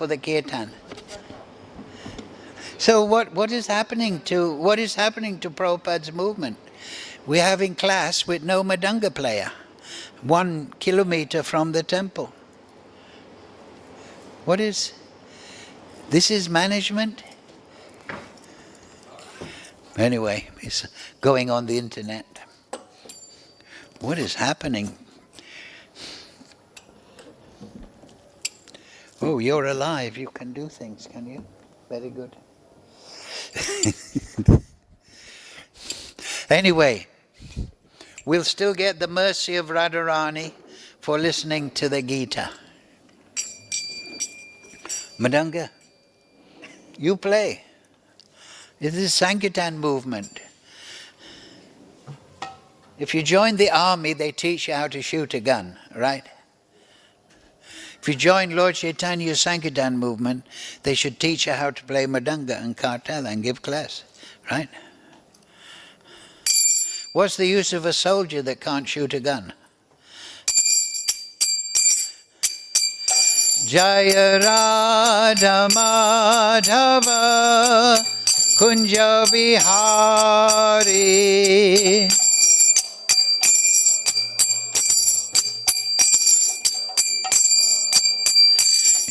for the kirtan. So what is happening to Prabhupada's movement? We're having class with no madanga player, 1 kilometer from the temple. This is management? Anyway, it's going on the internet. What is happening? Oh, you're alive. You can do things, can you? Very good. Anyway, we'll still get the mercy of Radharani for listening to the Gita. Madanga, you play. This is Sankirtan movement. If you join the army, they teach you how to shoot a gun, right? If you join Lord Chaitanya's Sankirtan movement, they should teach you how to play Madanga and Kartala and give class, right? What's the use of a soldier that can't shoot a gun? Jaya Radha Madhava Kunja Bihari.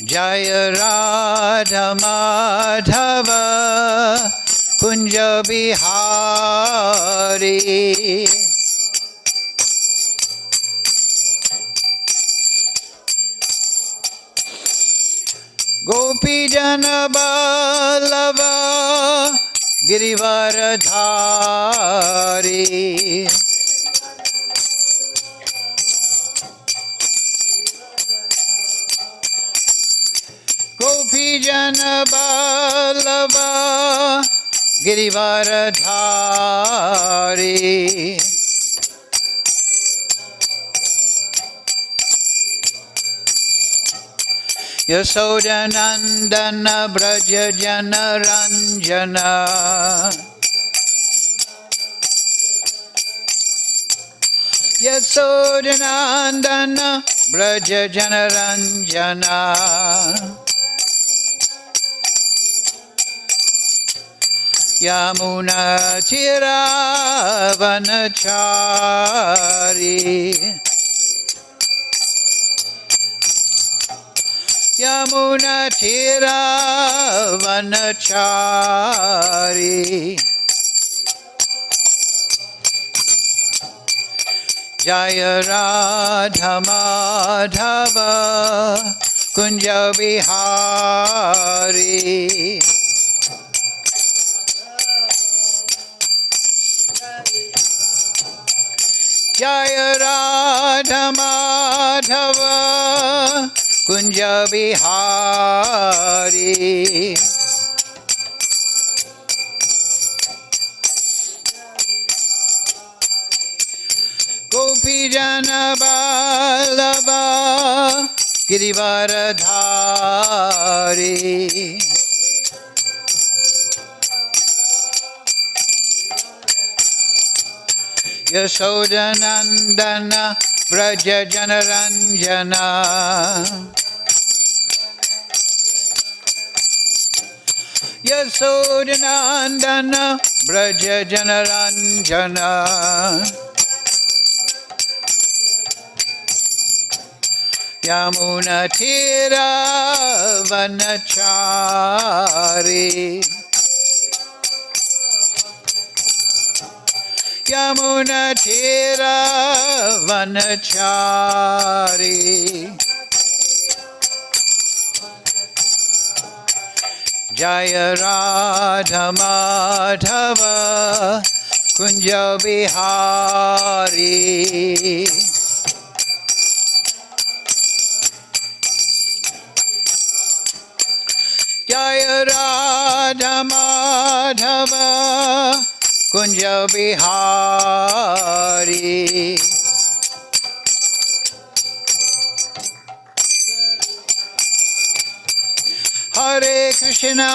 Jaya Radha Madhava Kunja Bihari. Gopi Jana Ballava Girivaradhari. Gopi Jana Ballava Girivaradhari. Yasoda Nandana Braja Jana Ranjana. Yasoda Nandana Braja Jana Ranjana. Yamuna Tira Vanachari. Yamuna Tira Vanachari. Jaya Radha Madhava Kunja Bihari. Jaya Radha Madhava Kunja Bihari. Gopi Jana Ballava Girivaradhari. Yasoda Nandana Braja Jana Ranjana. Yasoda Nandana Braja Jana Ranjana. Yamuna Tira Vanachari. Yamuna Tira Vanachari. Jaya Radha Madhava Kunja Bihari. Jaya Radha Madhava Kunja Bihari. Hare Krishna,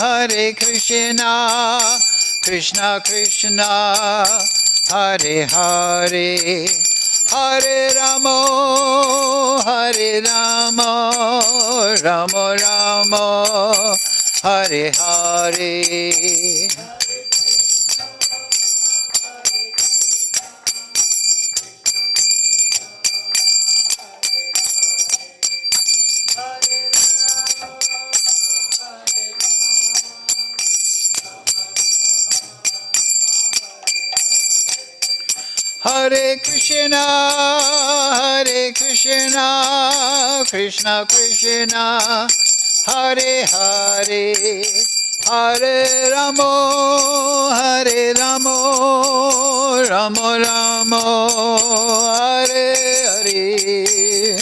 Hare Krishna, Krishna Krishna, Hare Hare, Hare Ramo, Hare Ramo, Ramo Ramo, Hare Hare. Hare Krishna, Krishna Krishna, Hare Hare, Hare Ramo, Ramo Ramo, Hare Hare.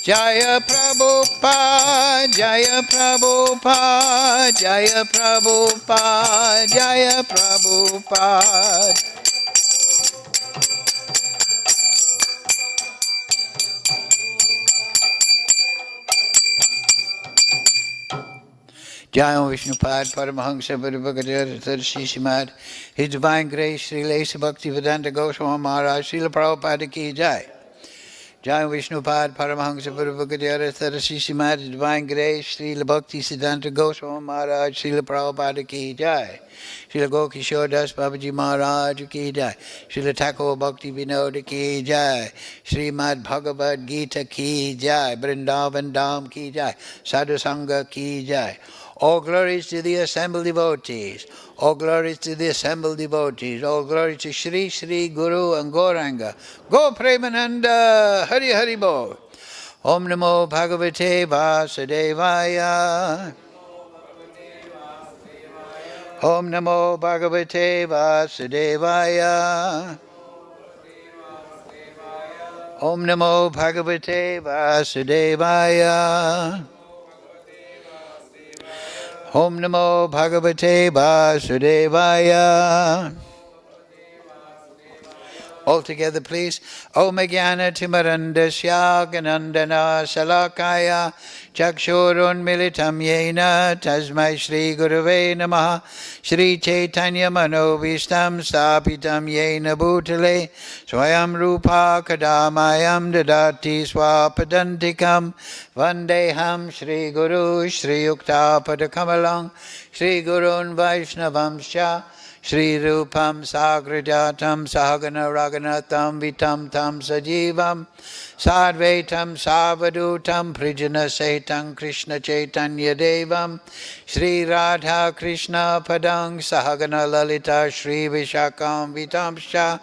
Jaya Prabhupada, Jaya Prabhupada, Jaya Prabhupada, Jaya Prabhupada. Jaya Vishnupad, Paramahansa Parivakadar, Tarsi Simad, His Divine Grace, Sri Lesa Bhakti Vedanta Goswami Maharaj, Srila Prabhupada Ki Jai. Jai Vishnupad, Paramahansa Purvakadhyara, Tarasi Simad, Divine Grace, Srila Bhakti Siddhanta Goswami Maharaj, Srila Prabhupada Ki Jai. Srila Gokishore Das Babaji Maharaj Ki Jai. Srila Thakur Bhakti Vinod Ki Jai. Srimad Bhagavad Gita Ki Jai. Vrindavan Dham Ki Jai. Sadhu Sangha Ki Jai. All glories to the assembled devotees. All glories to the assembled devotees. All glories to Shri Shri Guru and Gauranga. Go Premananda. Hari Hari Bo. Om Namo Bhagavate Vasudevaya. Om Namo Bhagavate Vasudevaya. Om Namo Bhagavate Vasudevaya. Om Namo Bhagavate Vasudevaya. All together, please. Om Jnana Timarandasya Ganandana Salakaya Chakshurun Militam Yena Tasmai Shri Gurave Namaha Shri Chaitanya Manovistam Stapitam Yena Bhutale Swayam Rupa Kadamayam Dadati Swapadantikam Vandeham Shri Guru Shri Yukta Padakamalang Shri Gurun Vaishnavamscha Shri Rupam Sagrajatam Sahagana Raganatam Vitam Tam Sajivam Sadvaitam Savadutam Prijana Setam Krishna Chaitanya Devam Shri Radha Krishna Padang Sahagana Lalita Shri Vishakam Vitamsha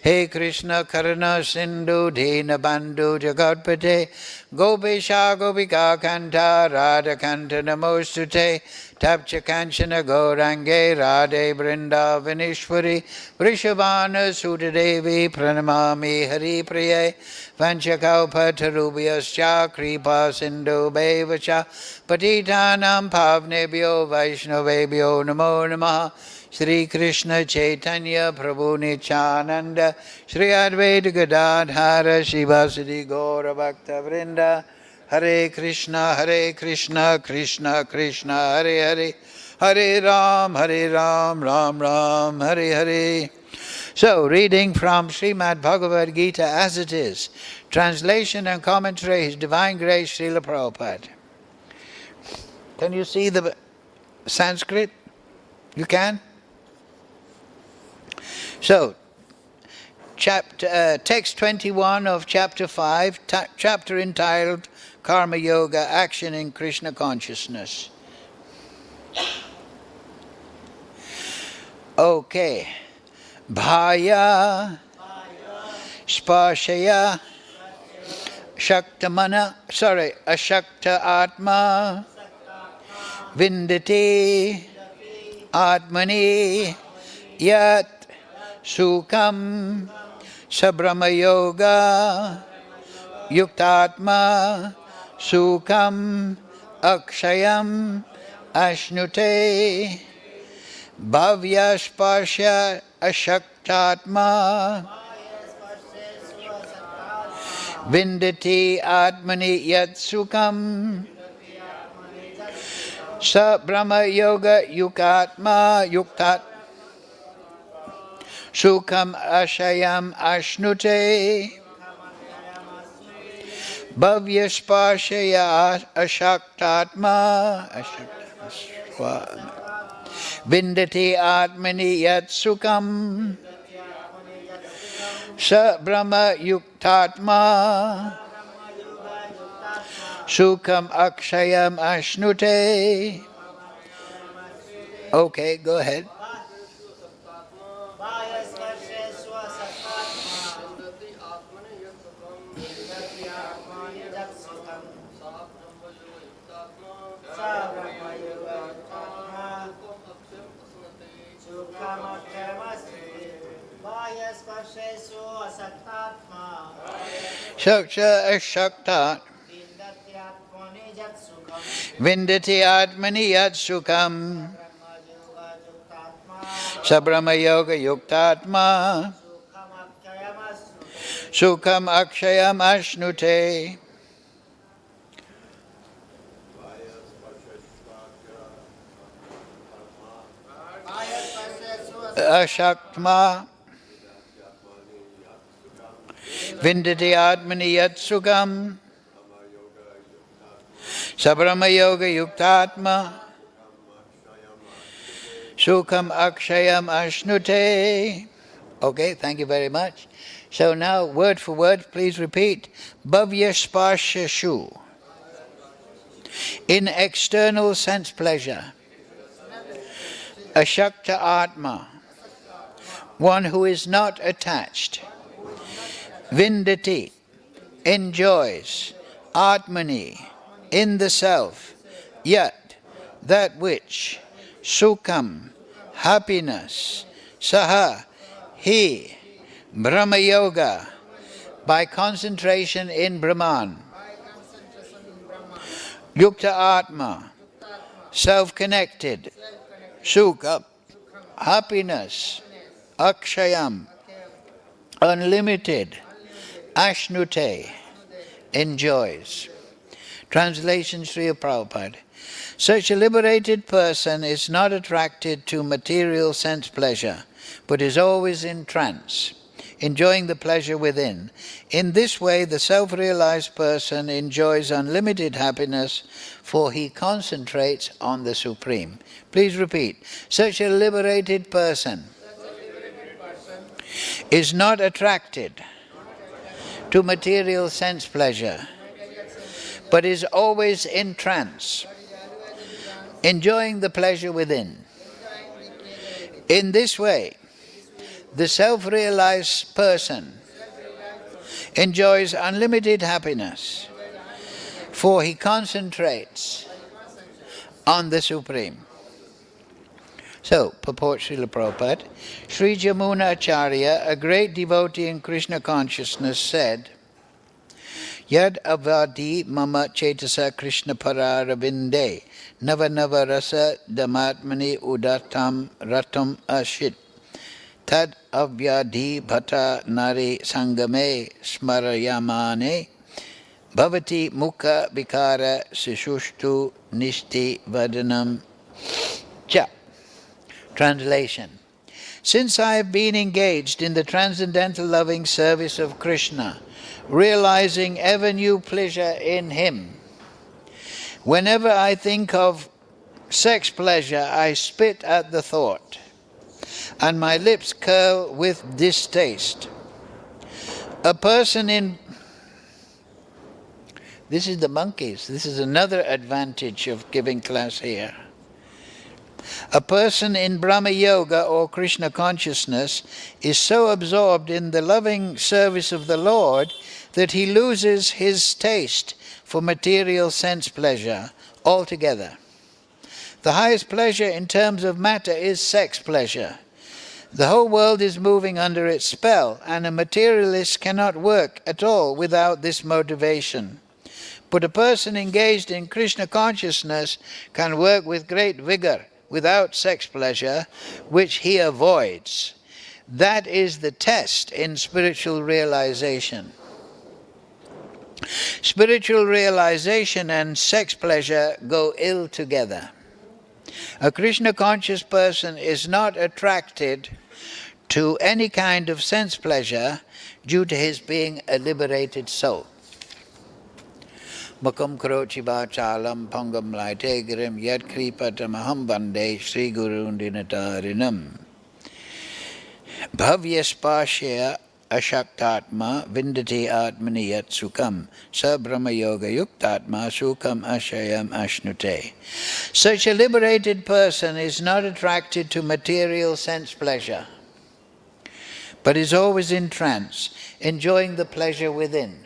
He Krishna Karana Sindhu Dina Bandhu Jagatpate Gopesha Gopika Kanta Radha Kanta Namostute Tapcha Kanchana Gaurange Radhe Vrindavanishwari Vrishabhana Sudadevi Pranamami Hari Priye Vanchakaupatarubhyascha Kripa Sindhu Bevacha Patitanam Pavnebhyo Vaishnavebhyo Namo Namaha Shri Krishna Chaitanya Prabhu Nityananda Shri Advaita Gadadhara Shivasadi Gaura Bhakta Vrinda Hare Krishna, Krishna Krishna, Hare Hare, Hare Ram, Ram Ram, Hare Hare. So, reading from Srimad Bhagavad Gita as it is. Translation and commentary, His Divine Grace, Srila Prabhupada. Can you see the Sanskrit? You can? So, text 21 of chapter 5, chapter entitled Karma Yoga, Action in Krishna Consciousness. Okay. Bhaya, Spashaya, Ashakta Atma, Vindati, Atmani, Yat, Sukham, Sabrama Yoga, Yuktatma, Sukham, Akshayam, Ashnute, Bhavya Sparsha, ashaktatma vindati atmani yat sukham sa brahma yoga yuktat sukham ashayam ashnute bhavyasparshaya ashaktatma vindati atmani yat sukham sa brahma yuktatma sukham akshayam ashnute. Okay, go ahead. Shaksha ashaktat vindati atmani yat sukham sabrama yoga yuktatma sukham akshayam ashnute. Ashaktma vindati atmani yat sukham sabrama yoga yuktatma sukham akshayam ashnute. Okay, thank you very much. So now, word for word, please repeat. Bhavya sparshashu, in external sense pleasure. Ashakta atma, one who is not attached. Vindati, enjoys. Atmani, in the self. Yat, that which. Sukham, happiness. Saha, he. Brahma yoga, by concentration in Brahman. Yukta atma, self-connected. Sukha, happiness. Akshayam, unlimited. Ashnute, enjoys. Translation Srila Prabhupada. Such a liberated person is not attracted to material sense pleasure, but is always in trance, enjoying the pleasure within. In this way, the self-realized person enjoys unlimited happiness, for he concentrates on the Supreme. Please repeat. Such a liberated person is not attracted to material sense pleasure, but is always in trance, enjoying the pleasure within. In this way, the self-realized person enjoys unlimited happiness, for he concentrates on the Supreme. So, purport Srila Prabhupada, Sri Jamuna Acharya, a great devotee in Krishna consciousness, said, Yad avadi mama chetasa Krishna pararavinde nava nava rasa damatmani udatam ratam ashit tad avyadhi bhata nari sangame smarayamane bhavati mukha vikara sishushtu nishti vadanam cha. Translation. Since I have been engaged in the transcendental loving service of Krishna, realizing ever new pleasure in Him, whenever I think of sex pleasure, I spit at the thought, and my lips curl with distaste. A person in... This is the monkeys. This is another advantage of giving class here. A person in Brahma Yoga or Krishna consciousness is so absorbed in the loving service of the Lord that he loses his taste for material sense pleasure altogether. The highest pleasure in terms of matter is sex pleasure. The whole world is moving under its spell, and a materialist cannot work at all without this motivation. But a person engaged in Krishna consciousness can work with great vigor without sex pleasure, which he avoids. That is the test in spiritual realization. Spiritual realization and sex pleasure go ill together. A Krishna conscious person is not attracted to any kind of sense pleasure due to his being a liberated soul. Mukam karochi vachalam pangam laitegirim yad kripatamaham vande Sri Gurundinatarinam. Bhavyaspashya ashaktatma vindati atmani yat sukam sa brahma yoga yuktatma sukam ashayam ashnute. Such a liberated person is not attracted to material sense pleasure, but is always in trance, enjoying the pleasure within.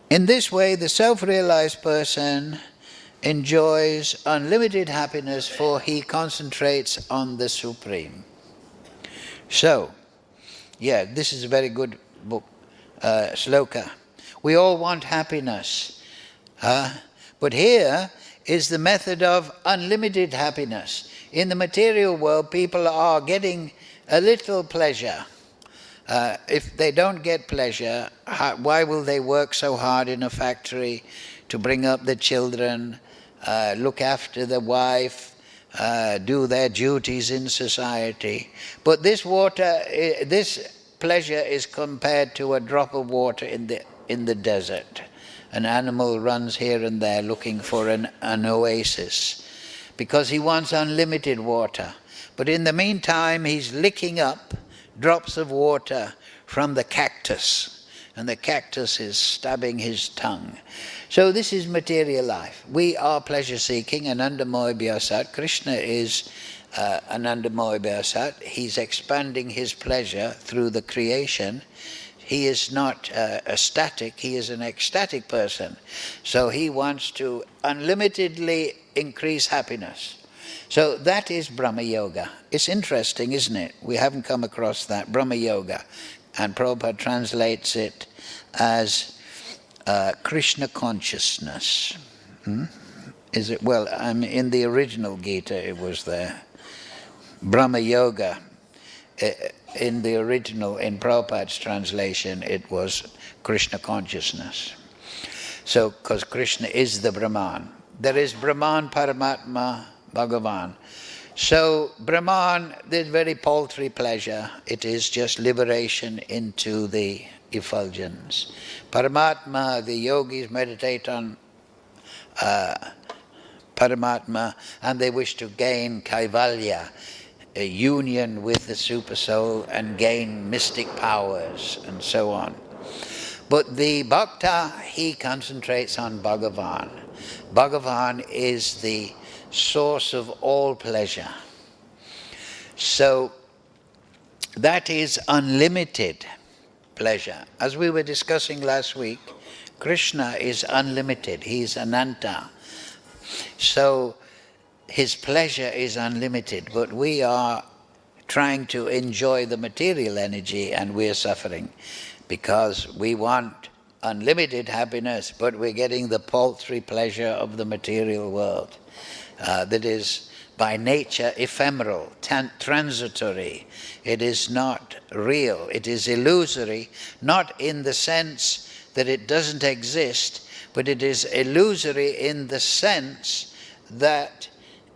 In this way, the self-realized person enjoys unlimited happiness, for he concentrates on the Supreme. So, this is a very good book, sloka. We all want happiness, but here is the method of unlimited happiness. In the material world, people are getting a little pleasure. If they don't get pleasure, why will they work so hard in a factory to bring up the children, look after the wife, do their duties in society? But this pleasure is compared to a drop of water in the desert. An animal runs here and there looking for an oasis because he wants unlimited water. But in the meantime, he's licking up drops of water from the cactus, and the cactus is stabbing his tongue. So this is material life. We are pleasure-seeking, Anandamoy Vyasat. Krishna is Anandamoy Vyasat. He's expanding his pleasure through the creation. He is not a static, he is an ecstatic person. So he wants to unlimitedly increase happiness. So that is Brahma Yoga. It's interesting, isn't it? We haven't come across that, Brahma Yoga. And Prabhupada translates it as Krishna consciousness. Is it? Well, in the original Gita it was there. Brahma Yoga. In the original, in Prabhupada's translation, it was Krishna consciousness. So, because Krishna is the Brahman. There is Brahman, Paramatma, Bhagavan. So Brahman, there's very paltry pleasure. It is just liberation into the effulgence. Paramatma, the yogis meditate on Paramatma, and they wish to gain Kaivalya, a union with the Supersoul, and gain mystic powers and so on. But the Bhakta, he concentrates on Bhagavan. Bhagavan is the source of all pleasure. So that is unlimited pleasure. As we were discussing last week, Krishna is unlimited. He is Ananta. So his pleasure is unlimited, but we are trying to enjoy the material energy and we're suffering because we want unlimited happiness, but we're getting the paltry pleasure of the material world. That is by nature ephemeral, transitory. It is not real. It is illusory, not in the sense that it doesn't exist, but it is illusory in the sense that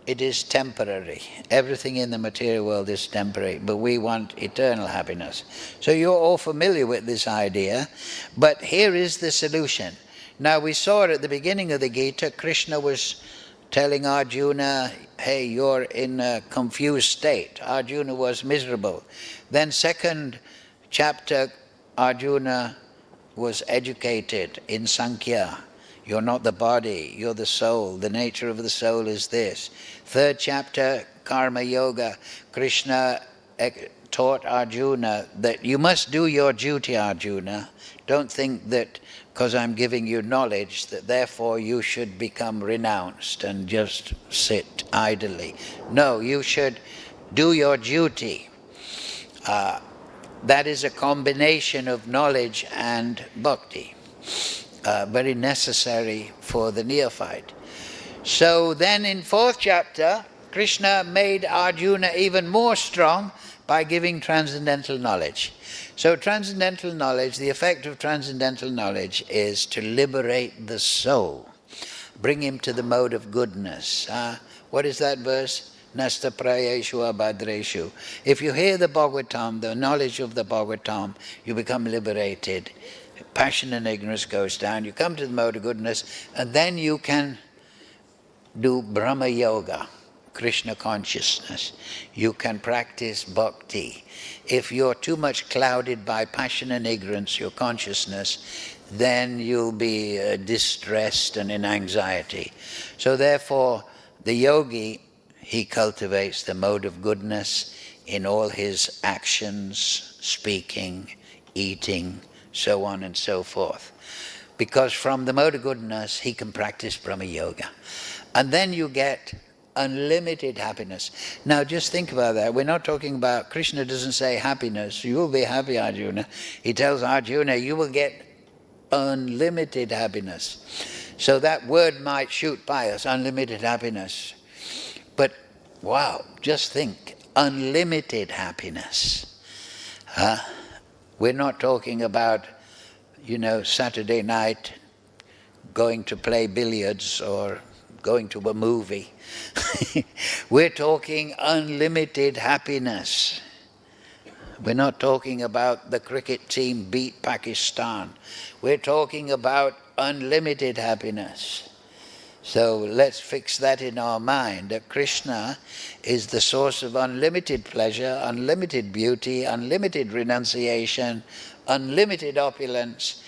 it is temporary. Everything in the material world is temporary, but we want eternal happiness. So you're all familiar with this idea, but here is the solution. Now we saw at the beginning of the Gita, Krishna was telling Arjuna, hey, you're in a confused state. Arjuna was miserable. Then second chapter, Arjuna was educated in Sankhya. You're not the body, you're the soul. The nature of the soul is this. Third chapter, Karma Yoga, Krishna taught Arjuna that you must do your duty, Arjuna. Don't think that because I'm giving you knowledge that therefore you should become renounced and just sit idly. No, you should do your duty. That is a combination of knowledge and bhakti. Very necessary for the neophyte. So then in fourth chapter, Krishna made Arjuna even more strong by giving transcendental knowledge. So transcendental knowledge, the effect of transcendental knowledge is to liberate the soul, bring him to the mode of goodness. What is that verse? Nasta prayeshu abhadreshu. If you hear the Bhagavatam, the knowledge of the Bhagavatam, you become liberated. Passion and ignorance goes down. You come to the mode of goodness, and then you can do Brahma Yoga, Krishna consciousness. You can practice bhakti. If you're too much clouded by passion and ignorance, your consciousness, then you'll be distressed and in anxiety. So therefore, the yogi, he cultivates the mode of goodness in all his actions, speaking, eating, so on and so forth. Because from the mode of goodness, he can practice Brahma Yoga. And then you get unlimited happiness. Now just think about that. We're not talking about, Krishna doesn't say happiness. You will be happy, Arjuna. He tells Arjuna, you will get unlimited happiness. So that word might shoot by us, unlimited happiness. But wow, just think, unlimited happiness. We're not talking about, Saturday night going to play billiards or going to a movie. We're talking unlimited happiness. We're not talking about the cricket team beat Pakistan. We're talking about unlimited happiness. So let's fix that in our mind, that Krishna is the source of unlimited pleasure, unlimited beauty, unlimited renunciation, unlimited opulence.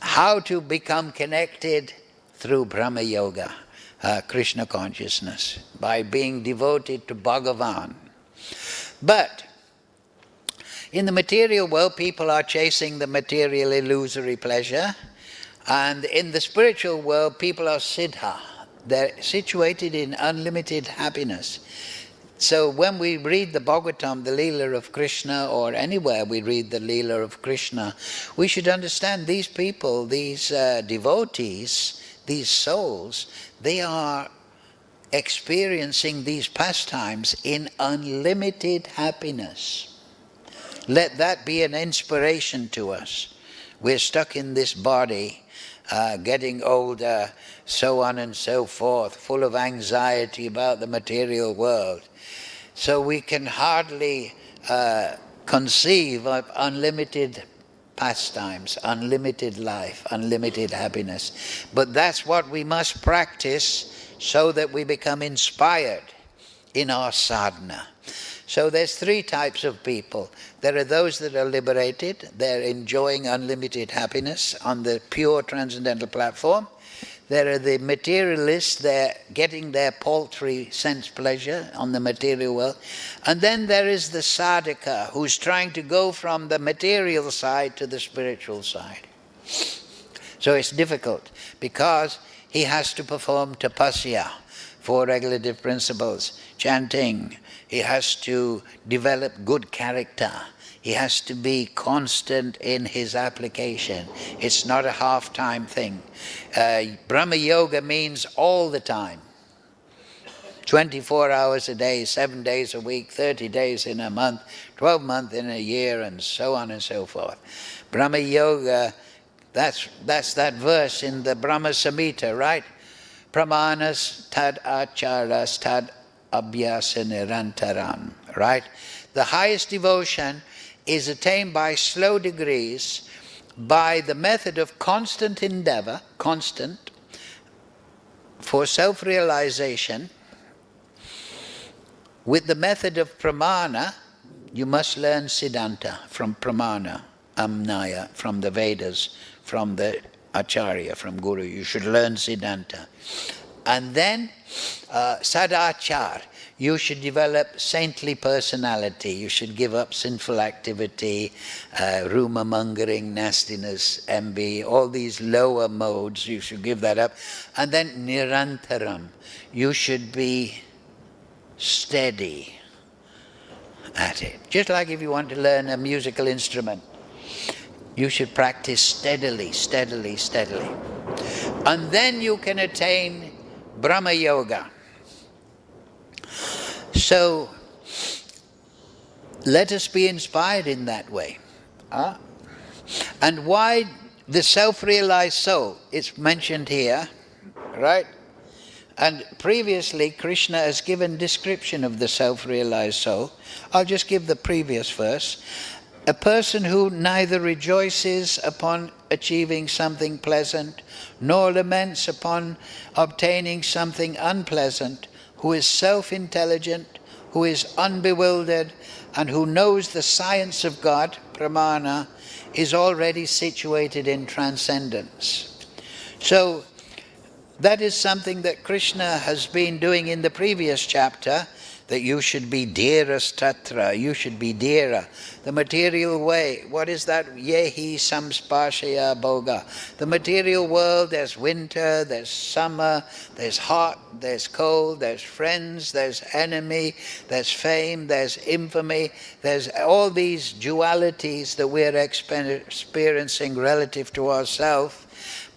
How to become connected? Through Brahma Yoga, Krishna consciousness, by being devoted to Bhagavan. But in the material world, people are chasing the material illusory pleasure, and in the spiritual world, people are siddha. They're situated in unlimited happiness. So when we read the Bhagavatam, the Leela of Krishna, or anywhere we read the Leela of Krishna, we should understand these people, these devotees, these souls, they are experiencing these pastimes in unlimited happiness. Let that be an inspiration to us. We're stuck in this body, getting older, so on and so forth, full of anxiety about the material world. So we can hardly conceive of unlimited pastimes, unlimited life, unlimited happiness. But that's what we must practice so that we become inspired in our sadhana. So there's three types of people. There are those that are liberated, they're enjoying unlimited happiness on the pure transcendental platform. There are the materialists, they're getting their paltry sense pleasure on the material world. And then there is the sadhaka, who's trying to go from the material side to the spiritual side. So it's difficult, because he has to perform tapasya, 4 regulative principles, chanting. He has to develop good character. He has to be constant in his application. It's not a half-time thing. Brahma Yoga means all the time. 24 hours a day, 7 days a week, 30 days in a month, 12 months in a year, and so on and so forth. Brahma Yoga, that's that verse in the Brahma Samhita, right? Pramanas tad acharas tad abhyasa nirantaram, right? The highest devotion is attained by slow degrees, by the method of constant endeavor, constant, for self-realization. With the method of pramana, you must learn siddhanta from pramana, amnaya, from the Vedas, from the acharya, from guru. You should learn siddhanta. And then sadachar. You should develop saintly personality. You should give up sinful activity, rumor-mongering, nastiness, envy, all these lower modes, you should give that up. And then nirantaram. You should be steady at it. Just like if you want to learn a musical instrument, you should practice steadily, steadily, steadily. And then you can attain Brahma Yoga. So let us be inspired in that way. And why the self-realized soul? It's mentioned here, right? And previously, Krishna has given description of the self-realized soul. I'll just give the previous verse. A person who neither rejoices upon achieving something pleasant, nor laments upon obtaining something unpleasant, who is self-intelligent, who is unbewildered, and who knows the science of God, pramana, is already situated in transcendence. So, that is something that Krishna has been doing in the previous chapter, that you should be dhiras tatra, you should be dhira. The material way, what is that? Yehi samspashaya bhoga. The material world, there's winter, there's summer, there's hot, there's cold, there's friends, there's enemy, there's fame, there's infamy, there's all these dualities that we're experiencing relative to ourselves.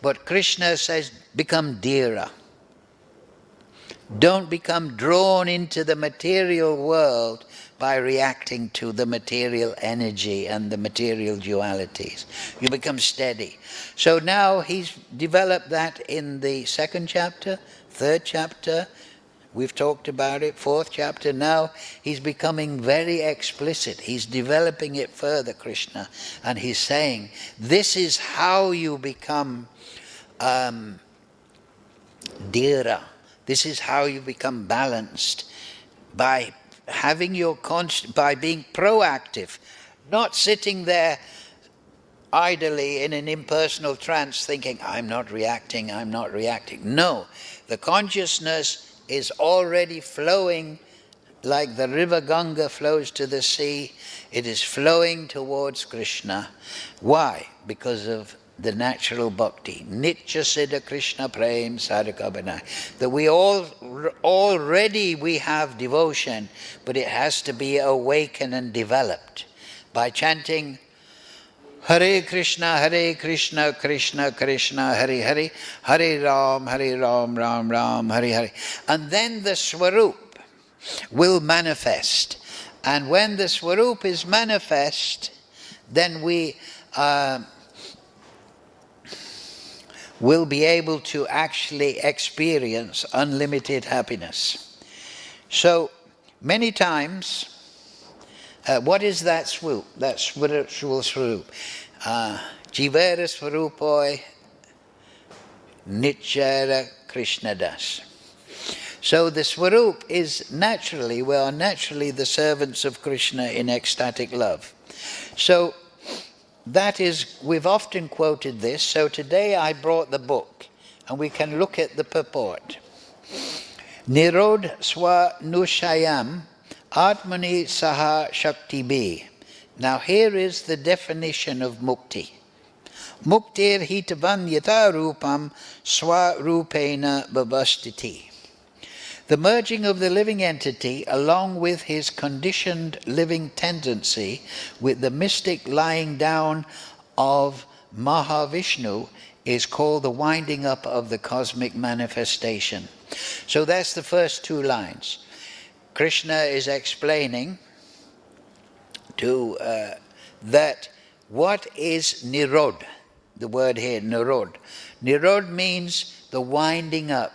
But Krishna says, become dhira. Don't become drawn into the material world by reacting to the material energy and the material dualities. You become steady. So now he's developed that in the second chapter, third chapter, we've talked about it, fourth chapter. Now he's becoming very explicit. He's developing it further, Krishna. And he's saying, this is how you become dhira. This is how you become balanced, by having your by being proactive, not sitting there idly in an impersonal trance thinking, I'm not reacting, I'm not reacting. No, the consciousness is already flowing like the river Ganga flows to the sea. It is flowing towards Krishna. Why? Because of the natural bhakti, nitya siddha Krishna prem sadhakabana. That we already we have devotion, but it has to be awakened and developed by chanting Hare Krishna, Krishna Krishna, Hare Hare, Hare Ram, Ram Ram, Hare Hare. And then the Swarup will manifest. And when the Swarup is manifest, then we will be able to actually experience unlimited happiness. So, many times, what is that swoop, that spiritual swoop? Jivara Swarupoi Nityara Krishna Das. So the Swarup is naturally, we are naturally the servants of Krishna in ecstatic love. So, that is, we've often quoted this, so today I brought the book, and we can look at the purport. Nirod swa nushayam atmani saha shakti bi. Now here is the definition of mukti. Muktir hitavan yata rupam swa rupena bhavastiti. The merging of the living entity along with his conditioned living tendency with the mystic lying down of Mahavishnu is called the winding up of the cosmic manifestation. So that's the first two lines. Krishna is explaining to that what is Nirod, the word here, Nirod. Nirod means the winding up.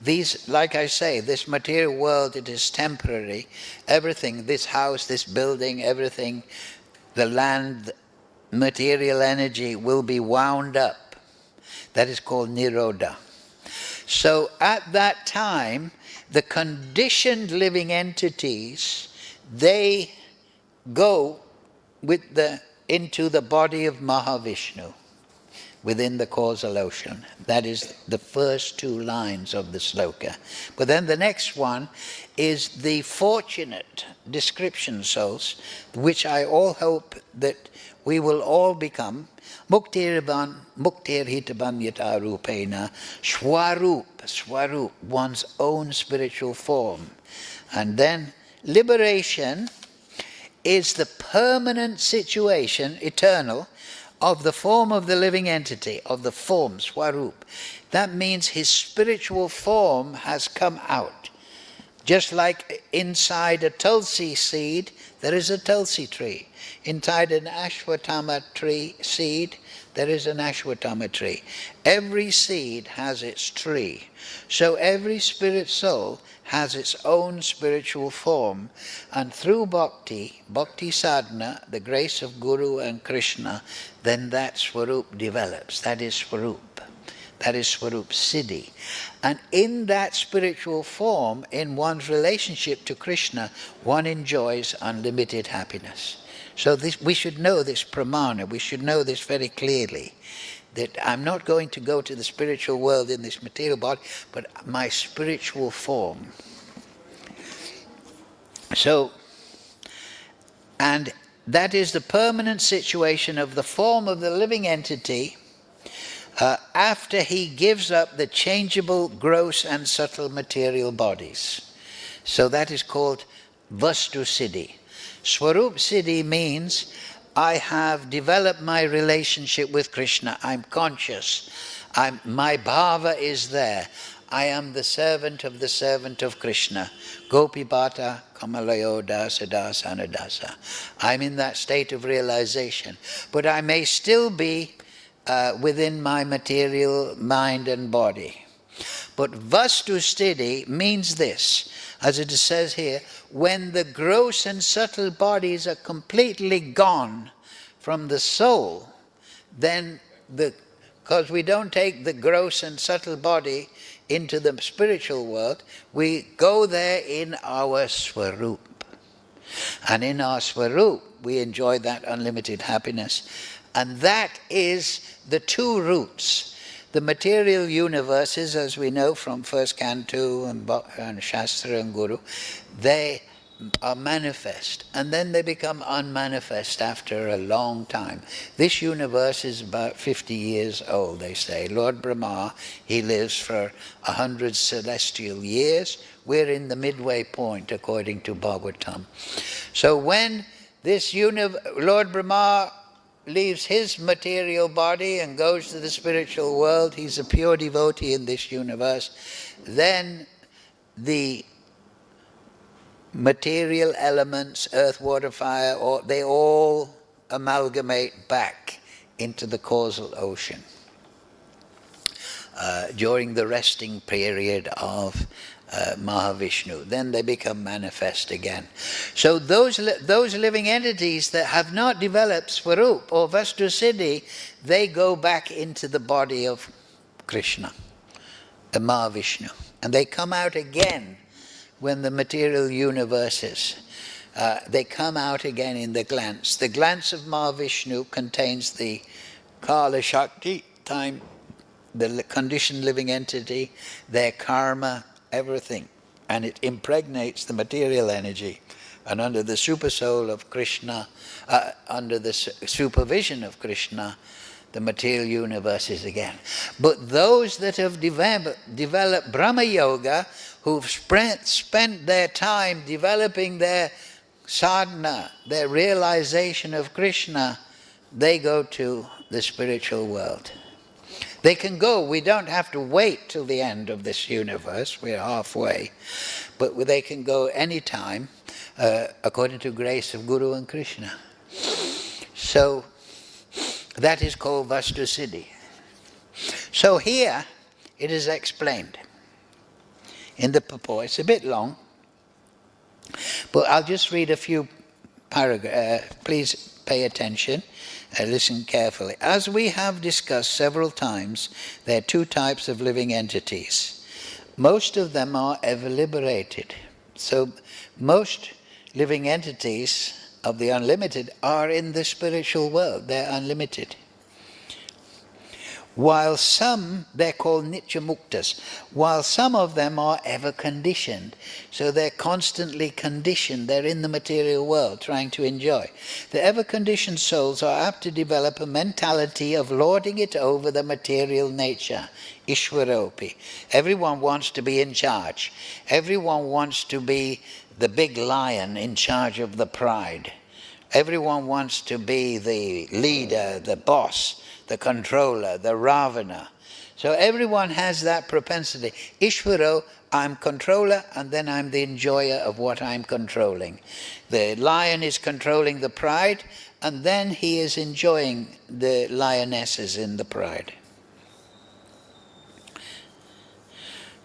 These, like I say, this material world, it is temporary. Everything, this house, this building, everything, the land, material energy will be wound up. That is called Nirodha. So at that time, the conditioned living entities, they go into the body of Mahavishnu, within the causal ocean. That is the first two lines of the sloka. But then the next one is the fortunate description souls, which I all hope that we will all become. Muktir hitaban yata rupena, swarup, one's own spiritual form. And then liberation is the permanent situation, eternal, of the form of the living entity, of the form, Swarup. That means his spiritual form has come out. Just like inside a tulsi seed, there is a tulsi tree. Inside an ashwatthama tree seed, there is an ashwatthama tree. Every seed has its tree. So every spirit soul has its own spiritual form. And through bhakti sadhana, the grace of Guru and Krishna, then that Swarup develops. That is Swarup. That is Swarup Siddhi. And in that spiritual form, in one's relationship to Krishna, one enjoys unlimited happiness. So we should know this pramana, we should know this very clearly, that I'm not going to go to the spiritual world in this material body, but my spiritual form. So, and that is the permanent situation of the form of the living entity after he gives up the changeable, gross and subtle material bodies. So that is called Vastu Siddhi. Swarup Siddhi means I have developed my relationship with Krishna. I'm conscious. My bhava is there. I am the servant of Krishna. Gopi Bhata Kamalayo Dasa Dasa Anadasa. I'm in that state of realization. But I may still be within my material mind and body. But Vastu Siddhi means this, as it says here, when the gross and subtle bodies are completely gone from the soul, then because we don't take the gross and subtle body into the spiritual world, we go there in our Swarup. And in our Swarup, we enjoy that unlimited happiness. And that is the two roots. The material universes, as we know from First Canto and Shastra and Guru, they are manifest. And then they become unmanifest after a long time. This universe is about 50 years old, they say. Lord Brahma, he lives for 100 celestial years. We're in the midway point, according to Bhagavatam. So when this Lord Brahma leaves his material body and goes to the spiritual world, he's a pure devotee in this universe, then the material elements, earth, water, fire, they all amalgamate back into the causal ocean during the resting period of Mahavishnu. Then they become manifest again. So those living entities that have not developed Swarup or Vastu Siddhi, they go back into the body of Krishna, the Mahavishnu. And they come out again when the material universes, they come out again in the glance. The glance of Mahavishnu contains the Kala Shakti, time, the conditioned living entity, their karma, everything, and it impregnates the material energy, and under the super soul of Krishna, under the supervision of Krishna, the material universe is again. But those that have developed Brahma Yoga, who've spent their time developing their sadhana, their realization of Krishna, they go to the spiritual world. They can go, we don't have to wait till the end of this universe, we're halfway, but they can go anytime according to grace of Guru and Krishna. So that is called Vastu Siddhi. So here it is explained in the purport. It's a bit long, but I'll just read a few paragraphs. Please pay attention. Listen carefully. As we have discussed several times, there are two types of living entities. Most of them are ever liberated. So most living entities of the unlimited are in the spiritual world. They're unlimited. While some, they're called Nitya Muktas, while some of them are ever conditioned. So they're constantly conditioned. They're in the material world trying to enjoy. The ever conditioned souls are apt to develop a mentality of lording it over the material nature. Ishwaropi. Everyone wants to be in charge. Everyone wants to be the big lion in charge of the pride. Everyone wants to be the leader, the boss, the controller, the Ravana. So everyone has that propensity. Ishvaro, I'm controller, and then I'm the enjoyer of what I'm controlling. The lion is controlling the pride, and then he is enjoying the lionesses in the pride.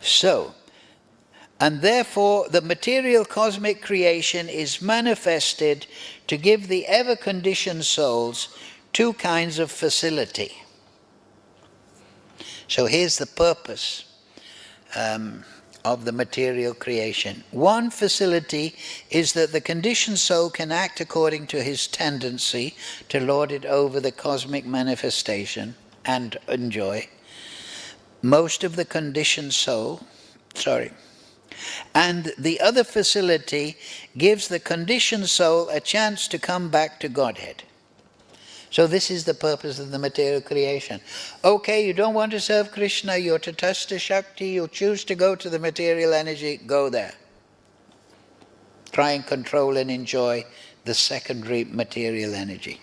So, and therefore the material cosmic creation is manifested to give the ever-conditioned souls two kinds of facility. So here's the purpose of the material creation. One facility is that the conditioned soul can act according to his tendency to lord it over the cosmic manifestation and enjoy. Most of the conditioned soul, and the other facility gives the conditioned soul a chance to come back to Godhead. So this is the purpose of the material creation. Okay, you don't want to serve Krishna, you're Tatastha Shakti, you choose to go to the material energy, go there. Try and control and enjoy the secondary material energy.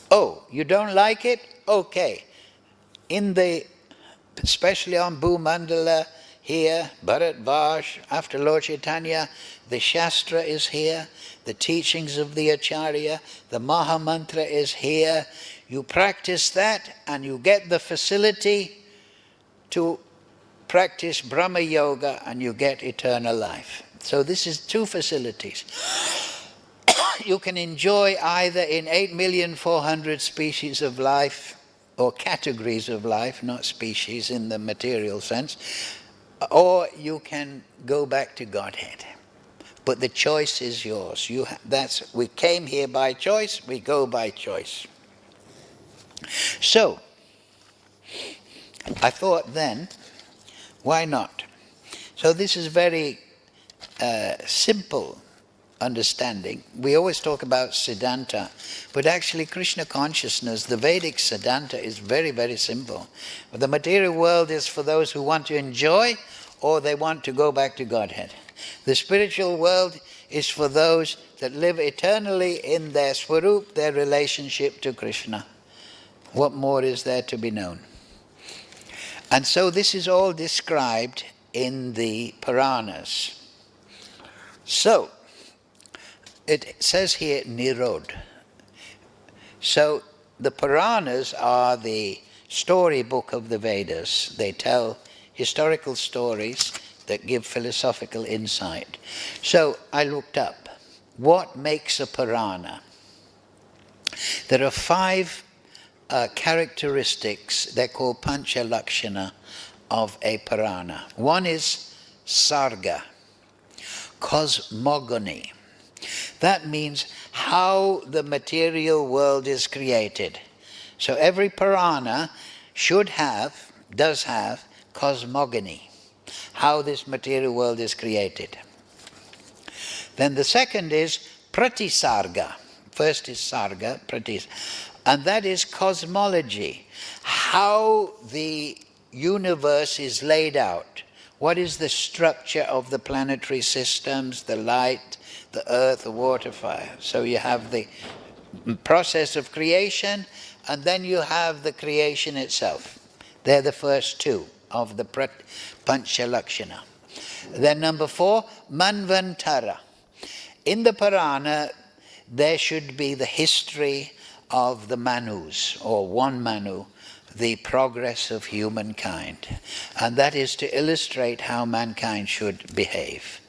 Oh, you don't like it? Okay. Especially on Bhumandala, here, Bharatvash, after Lord Chaitanya, the Shastra is here, the teachings of the Acharya, the Mahamantra is here. You practice that and you get the facility to practice Brahma Yoga and you get eternal life. So this is two facilities. You can enjoy either in 8,400,000 species of life, or categories of life, not species in the material sense, or you can go back to Godhead. But the choice is yours. We came here by choice, we go by choice. So, I thought then, why not? So this is very simple understanding. We always talk about Siddhanta, but actually Krishna consciousness, the Vedic Siddhanta is very, very simple. The material world is for those who want to enjoy or they want to go back to Godhead. The spiritual world is for those that live eternally in their Swarup, their relationship to Krishna. What more is there to be known? And so this is all described in the Puranas. So, it says here, Nirod. So, the Puranas are the storybook of the Vedas. They tell historical stories that give philosophical insight. So, I looked up, what makes a Purana? There are 5 characteristics, they're called Pancha Lakshana, of a Purana. One is Sarga, cosmogony. That means how the material world is created. So every Purana does have cosmogony, how this material world is created. Then the second is Pratisarga. First is Sarga, and that is cosmology, how the universe is laid out. What is the structure of the planetary systems, the light, the earth, the water, fire? So you have the process of creation, and then you have the creation itself. They're the first 2 of the Pancha Lakshana. Then number 4, Manvantara. In the Purana, there should be the history of the Manus, or one Manu, the progress of humankind. And that is to illustrate how mankind should behave.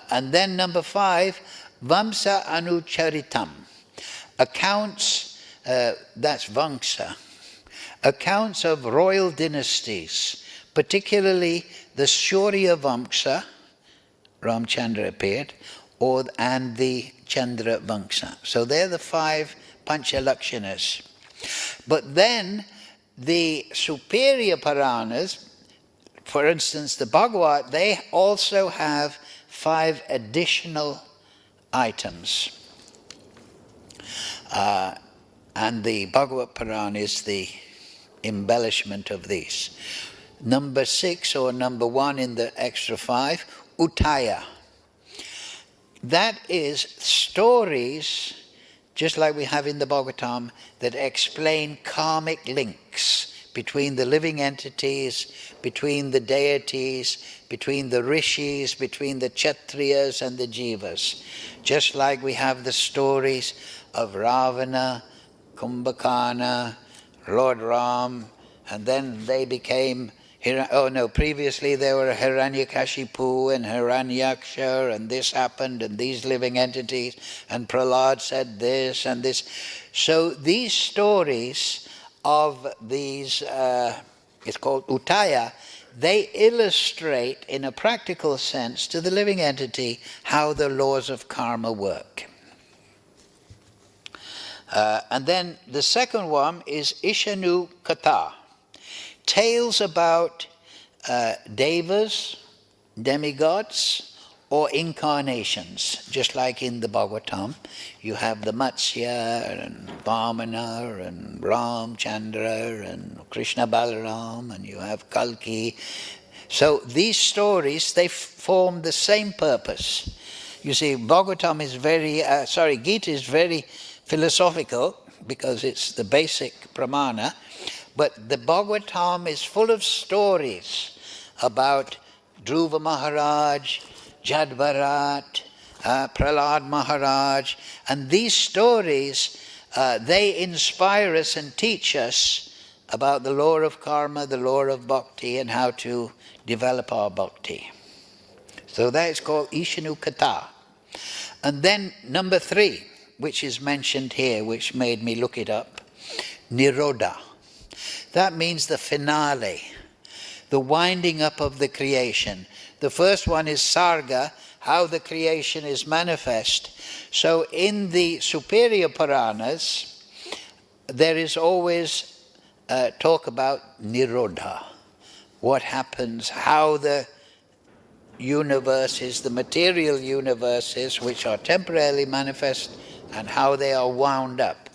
And then number 5, Vamsa Anucharitam. Accounts, that's Vamsa. Accounts of royal dynasties, particularly the Shaurya Vamsa, Ramchandra appeared, and the Chandra Vamsa. So they're the 5 Pancha Lakshanas. But then the superior Puranas, for instance the Bhagavad, they also have 5 additional items. And the Bhagavad Purana is the embellishment of these. Number 6, or number 1 in the extra 5, Uttaya. that is stories, just like we have in the Bhagavatam, that explain karmic links between the living entities, between the deities, between the rishis, between the kshatriyas and the jivas. Just like we have the stories of Ravana, Kumbhakarna, Lord Ram, and then they became, previously they were Hiranyakashipu and Hiranyaksha, and this happened, and these living entities, and Prahlad said this and this. So these stories of these, it's called Uttaya, they illustrate in a practical sense to the living entity how the laws of karma work. And then the second one is Ishanu Katha, tales about devas, demigods, or incarnations. Just like in the Bhagavatam, you have the Matsya and Vamana and Ramchandra and Krishna Balaram, and you have Kalki. So these stories, they form the same purpose. You see, Bhagavatam is Gita is very philosophical because it's the basic pramana, but the Bhagavatam is full of stories about Dhruva Maharaj, Jadbharat, Prahlad Maharaj, and these stories, they inspire us and teach us about the law of karma, the law of bhakti, and how to develop our bhakti. So that is called Ishanu Katha. And then number 3, which is mentioned here, which made me look it up, Nirodha. That means the finale, the winding up of the creation. The first one is Sarga, how the creation is manifest. So in the superior Puranas, there is always talk about Nirodha. What happens, how the universes, the material universes, which are temporarily manifest, and how they are wound up.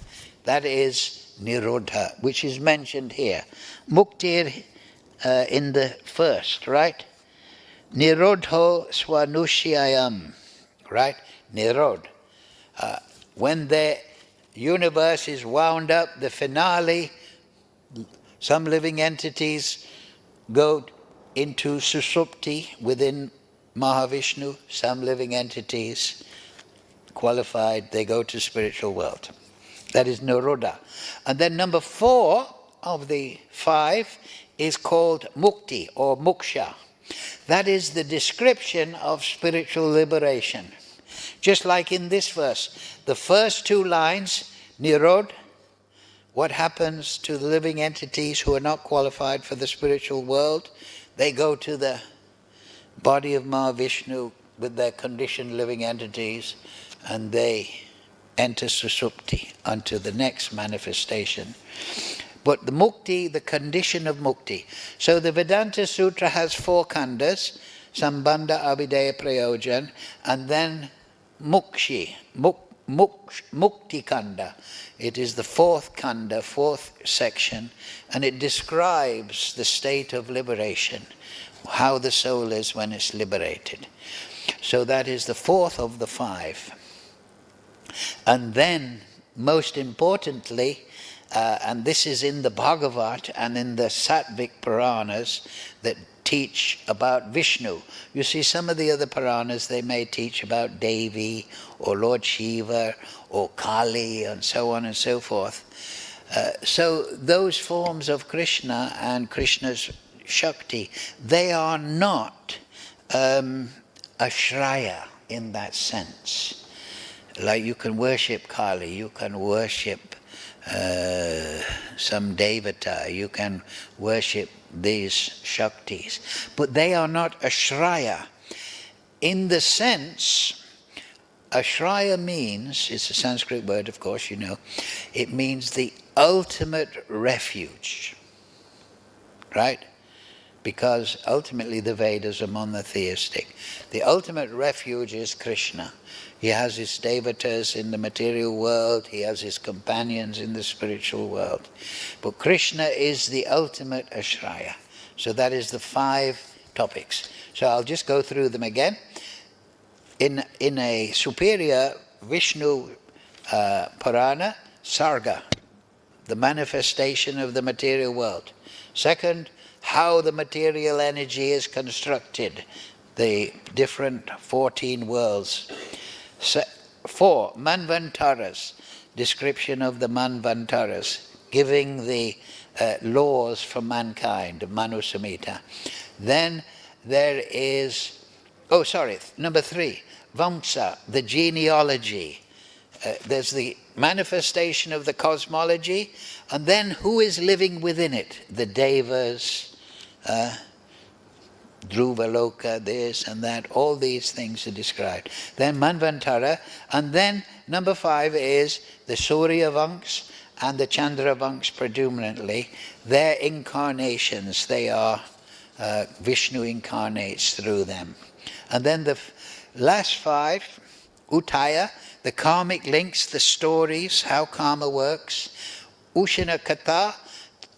That is Nirodha, which is mentioned here. Muktir in the first, right? Nirodho swanushyayam, right? Nirod. When the universe is wound up, the finale, some living entities go into susupti within Mahavishnu, some living entities qualified, they go to spiritual world. That is Nirodha. And then number 4 of the 5 is called Mukti or Moksha. That is the description of spiritual liberation. Just like in this verse, the first 2 lines, Nirod, what happens to the living entities who are not qualified for the spiritual world? They go to the body of Mahavishnu with their conditioned living entities, and they enter Susupti unto the next manifestation. But the Mukti, the condition of Mukti. So the Vedanta Sutra has 4 khandas, Sambandha, Abhideya, Prayojan, and then Mukshi, Mukti Khanda. It is the 4th khanda, 4th section, and it describes the state of liberation, how the soul is when it's liberated. So that is the 4th of the 5. And then, most importantly, and this is in the Bhagavat and in the Sattvic Puranas that teach about Vishnu. You see, some of the other Puranas, they may teach about Devi or Lord Shiva or Kali and so on and so forth. So those forms of Krishna and Krishna's Shakti, they are not ashraya in that sense. Like you can worship Kali, you can worship some Devata, you can worship these Shaktis, but they are not ashraya. In the sense, ashraya means, it's a Sanskrit word of course, you know, it means the ultimate refuge, right? Because ultimately the Vedas are monotheistic. The ultimate refuge is Krishna. He has his devatas in the material world, he has his companions in the spiritual world. But Krishna is the ultimate ashraya. So that is the 5 topics. So I'll just go through them again. in a superior Vishnu Purana, Sarga, the manifestation of the material world. Second, how the material energy is constructed, the different 14 worlds. 4, Manvantaras, description of the Manvantaras, giving the laws for mankind, Manu Samhita. Then there is, number 3, Vamsa, the genealogy. There's the manifestation of the cosmology, and then who is living within it? The Devas, Dhruvaloka, this and that, all these things are described. Then Manvantara, and then number 5 is the Surya Vanks and the Chandra Vanks predominantly. Their incarnations, they are Vishnu incarnates through them. And then the last 5, Uttaya, the karmic links, the stories, how karma works. Ushana Katha,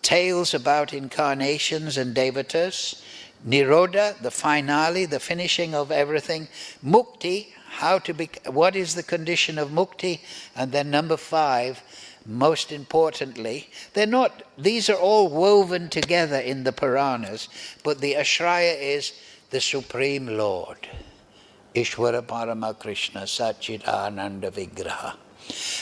tales about incarnations and devatas. Nirodha, the finale, the finishing of everything. Mukti, what is the condition of mukti? And then number 5, most importantly, these are all woven together in the Puranas, but the Ashraya is the Supreme Lord. Ishvara Parama Krishna Satchit Ananda Vigraha.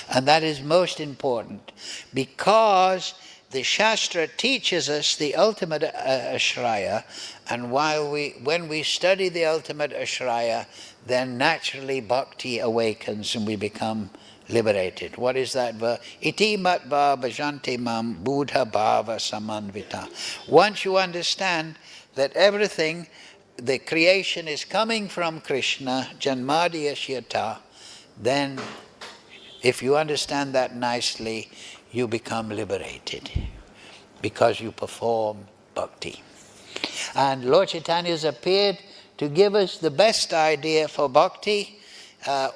And that is most important because the Shastra teaches us the ultimate Ashraya, and when we study the ultimate Ashraya, then naturally bhakti awakens and we become liberated. What is that verse? Iti matva bhajanti mam buddha bhava samanvita. Once you understand that everything, the creation is coming from Krishna, Janmadi Ashyata, then if you understand that nicely, you become liberated because you perform bhakti. And Lord Chaitanya has appeared to give us the best idea for bhakti,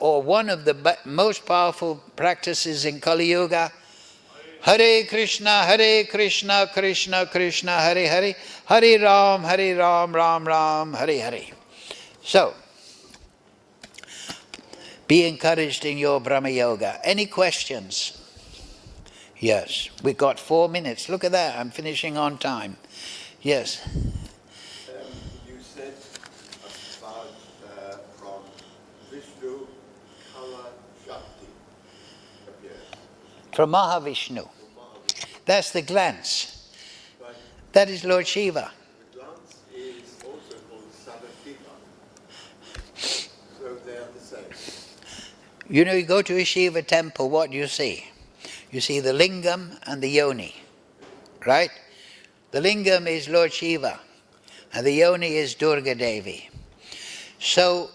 or one of the most powerful practices in Kali Yuga. Hare Krishna, Krishna Krishna, Hare Hare, Hare Ram, Ram Ram, Hare Hare. So, be encouraged in your Brahma Yoga. Any questions? Yes, we've got 4 minutes. Look at that, I'm finishing on time. Yes. You said about from Vishnu, Kala Shakti appears. From Mahavishnu. That's the glance. But that is Lord Shiva. the glance is also called Sadashiva. So they are the same. You know, you go to a Shiva temple, what do you see? You see the lingam and the yoni, right? The lingam is Lord Shiva, and the yoni is Durga Devi. So,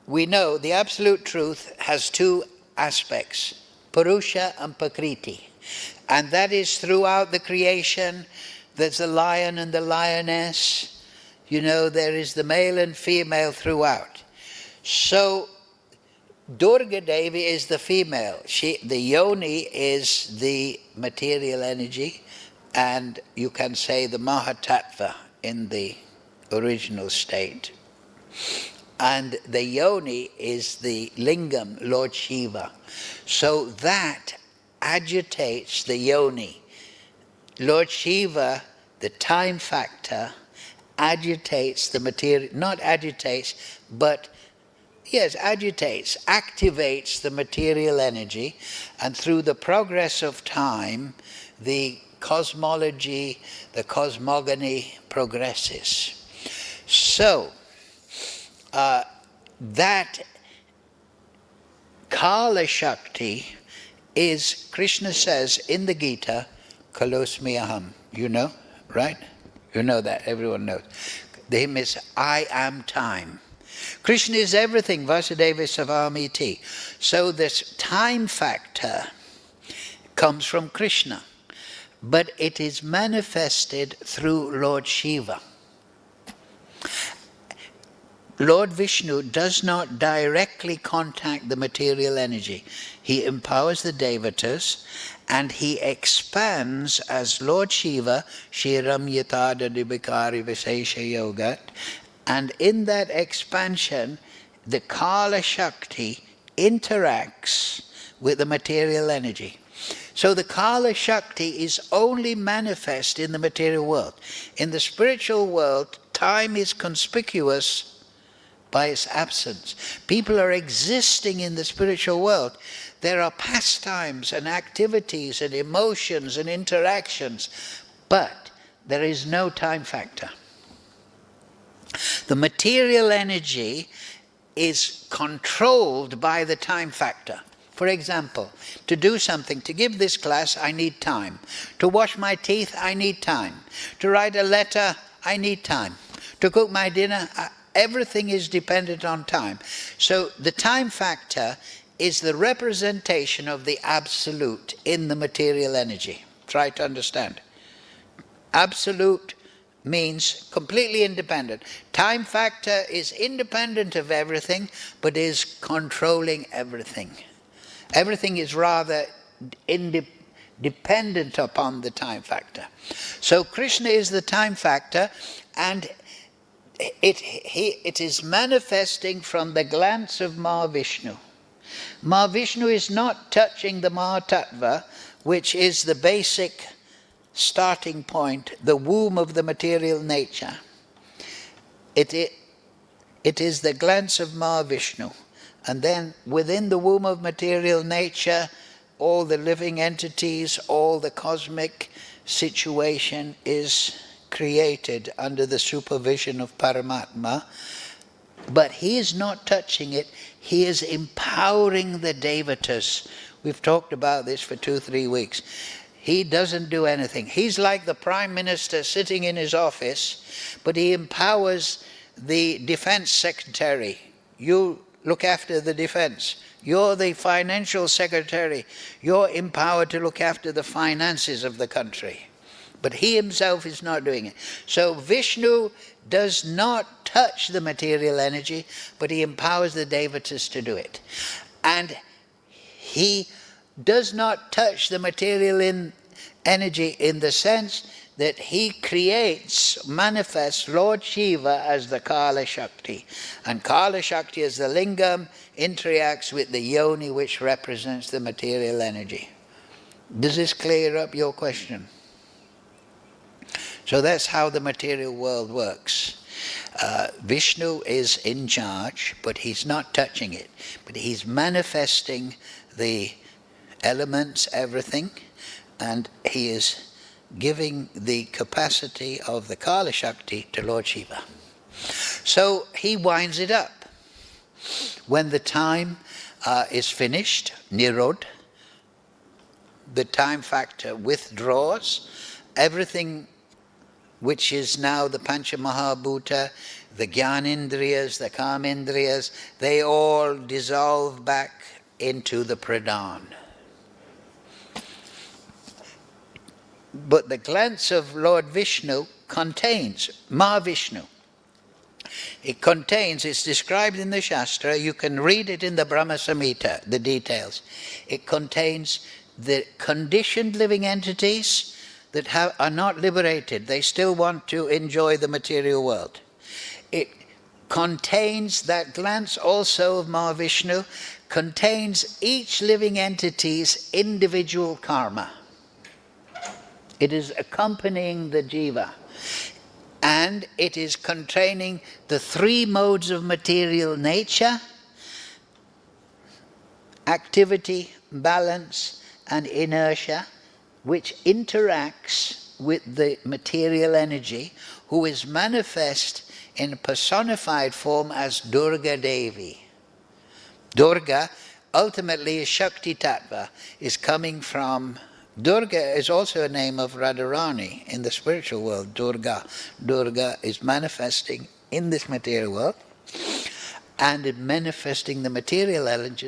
we know the absolute truth has 2 aspects, Purusha and Prakriti. And that is throughout the creation. There's the lion and the lioness. You know, there is the male and female throughout. So, Durga Devi is the female. The yoni is the material energy, and you can say the Mahatattva in the original state. And the yoni is the lingam, Lord Shiva. So that agitates the yoni. Lord Shiva, the time factor, agitates the material, not agitates, but yes, agitates, activates the material energy, and through the progress of time, the cosmology, the cosmogony progresses. So, that Kala Shakti is, Krishna says in the Gita, Kalosmi Aham. You know, right? You know that, everyone knows. The hymn is, I am time. Krishna is everything, Vasudeva Savamiti. So this time factor comes from Krishna, but it is manifested through Lord Shiva. Lord Vishnu does not directly contact the material energy. He empowers the devatas and he expands as Lord Shiva, Shiram Yatada Dibikari Visesha Yogat, and in that expansion, the Kala Shakti interacts with the material energy. So the Kala Shakti is only manifest in the material world. In the spiritual world, time is conspicuous by its absence. People are existing in the spiritual world. There are pastimes and activities and emotions and interactions, but there is no time factor. The material energy is controlled by the time factor. For example, to do something, to give this class, I need time. To wash my teeth, I need time. To write a letter, I need time. To cook my dinner, everything is dependent on time. So the time factor is the representation of the absolute in the material energy. Try to understand. Absolute means completely independent. Time factor is independent of everything, but is controlling everything. Everything is rather dependent upon the time factor. So Krishna is the time factor, and it is manifesting from the glance of Mahavishnu. Mahavishnu is not touching the Mahatattva, which is the basic starting point, the womb of the material nature. It is the glance of Mahavishnu. And then within the womb of material nature, all the living entities, all the cosmic situation is created under the supervision of Paramatma. But he is not touching it, he is empowering the devatas. We've talked about this for 2-3 weeks. He doesn't do anything. He's like the Prime Minister sitting in his office, but he empowers the Defense Secretary. You look after the defense. You're the Financial Secretary. You're empowered to look after the finances of the country. But he himself is not doing it. So Vishnu does not touch the material energy, but he empowers the devatas to do it. And he does not touch the material energy in the sense that he manifests Lord Shiva as the Kala Shakti. And Kala Shakti as the lingam interacts with the yoni, which represents the material energy. Does this clear up your question? So that's how the material world works. Vishnu is in charge, but he's not touching it. But he's manifesting the elements, everything, and he is giving the capacity of the Kala Shakti to Lord Shiva. So he winds it up. When the time is finished, Nirod, the time factor withdraws, everything which is now the Pancha Mahabhuta, the Jnanindriyas, the Kamindriyas, they all dissolve back into the Pradhan. But the glance of Lord Vishnu contains, Mahavishnu. It contains, it's described in the Shastra, you can read it in the Brahma Samhita, the details. It contains the conditioned living entities that are not liberated. They still want to enjoy the material world. It contains, that glance also of Mahavishnu, contains each living entity's individual karma. It is accompanying the jiva. And it is containing the 3 modes of material nature: activity, balance, and inertia, which interacts with the material energy, who is manifest in personified form as Durga Devi. Durga ultimately is Shakti Tattva, is coming from... Durga is also a name of Radharani in the spiritual world, Durga. Durga is manifesting in this material world and manifesting the material element.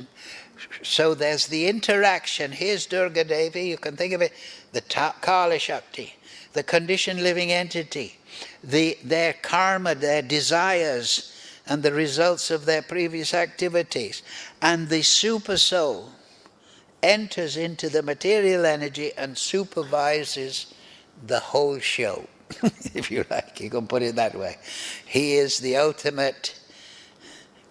So there's the interaction. Here's Durga Devi, you can think of it, the Kala Shakti, the conditioned living entity, their karma, their desires, and the results of their previous activities. And the super soul enters into the material energy and supervises the whole show, if you like, you can put it that way. He is the ultimate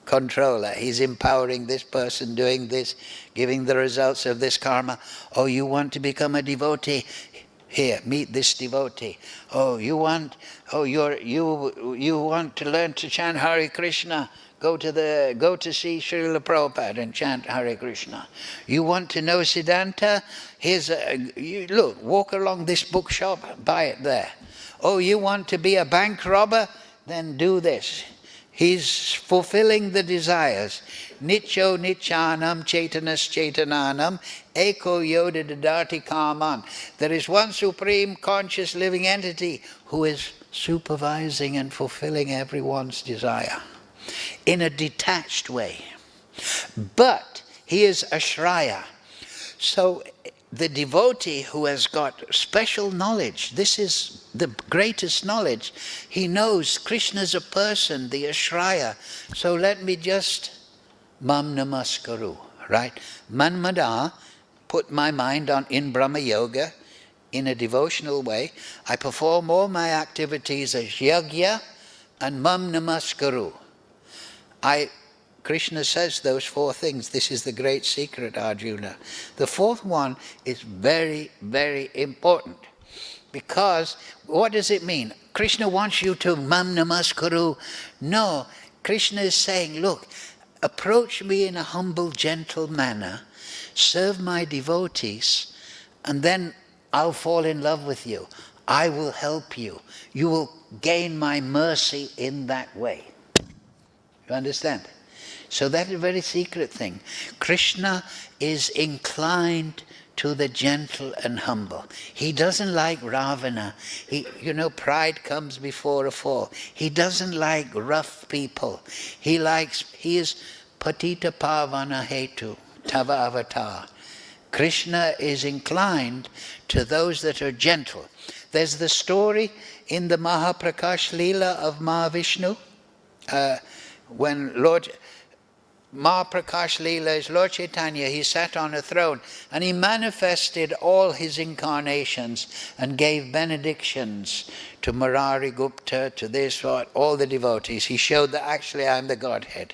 controller. He's empowering this person, doing this, giving the results of this karma. Oh, you want to become a devotee? Here, meet this devotee. Oh, you want to learn to chant Hare Krishna? Go to see Srila Prabhupada and chant Hare Krishna. You want to know Siddhanta? Look, walk along this bookshop, buy it there. Oh, you want to be a bank robber? Then do this. He's fulfilling the desires. Nityo Nityanam Chaitanas Chaitananam Eko Yoda Dadati Kaman. There is one supreme conscious living entity who is supervising and fulfilling everyone's desire in a detached way. But he is Ashraya. So the devotee who has got special knowledge, this is the greatest knowledge. He knows Krishna's a person, the Ashraya. So let me just mam namaskaru, right? Manmada, put my mind on in Brahma Yoga in a devotional way. I perform all my activities as yagya and mam namaskaru. Krishna says those four things. This is the great secret, Arjuna. The fourth one is very, very important. Because what does it mean? Krishna wants you to mam namaskaru. No, Krishna is saying, look, approach me in a humble, gentle manner, serve my devotees, and then I'll fall in love with you. I will help you. You will gain my mercy in that way. You understand? So that's a very secret thing. Krishna is inclined to the gentle and humble. He doesn't like Ravana. Pride comes before a fall. He doesn't like rough people. He is patita pavana hetu, tava avatar. Krishna is inclined to those that are gentle. There's the story in the Mahaprakash Leela of Mahavishnu, when Lord Mahaprakash Leela is Lord Chaitanya, he sat on a throne and he manifested all his incarnations and gave benedictions to Murari Gupta, to this, all the devotees. He showed that actually I am the Godhead.